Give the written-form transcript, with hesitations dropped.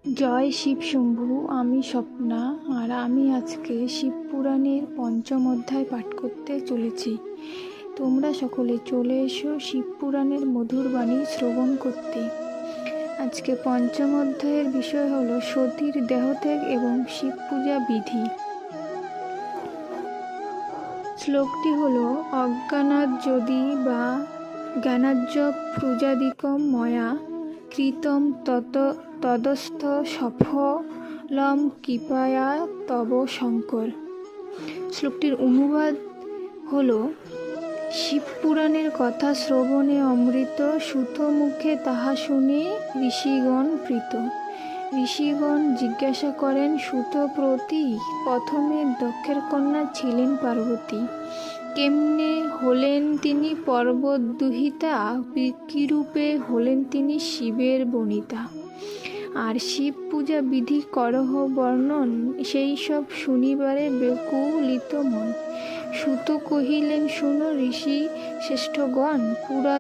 জয় শিব শম্ভু। আমি স্বপ্না, আর আমি আজকে শিব পুরাণের পঞ্চম অধ্যায় পাঠ করতে চলেছি। তোমরা সকলে চলে এসো শিব পুরাণের মধুর বাণী শ্রবণ করতে। আজকে পঞ্চম অধ্যায়ের বিষয় হলো সতীর দেহত্যাগ এবং শিব পূজা বিধি। শ্লোকটি হলো অজ্ঞানাৎ যদি বা জ্ঞানাজ্জ পূজাদিকম ময়া কৃতম তদস্থ সফলম কৃপয়া তব শঙ্কর। শ্লোকটির অনুবাদ হলো শিব পুরাণের কথা শ্রবণে অমৃত, সুত মুখে তাহা শুনে ঋষিগণ প্রীত। ঋষিগণ জিজ্ঞাসা করেন সুত প্রতি, প্রথমে দক্ষের কন্যা ছিলেন পার্বতী, কেমনে হলেন তিনি পর্বত দুহিতা, কিরূপে হলেন তিনি শিবের বনিতা। আর শিব পূজা বিধি করহ বর্ণন, সেই সব শুনিবারে বেকুলিত মন। সুত কহিলেন শুনো ঋষি শ্রেষ্ঠগণ, পুরা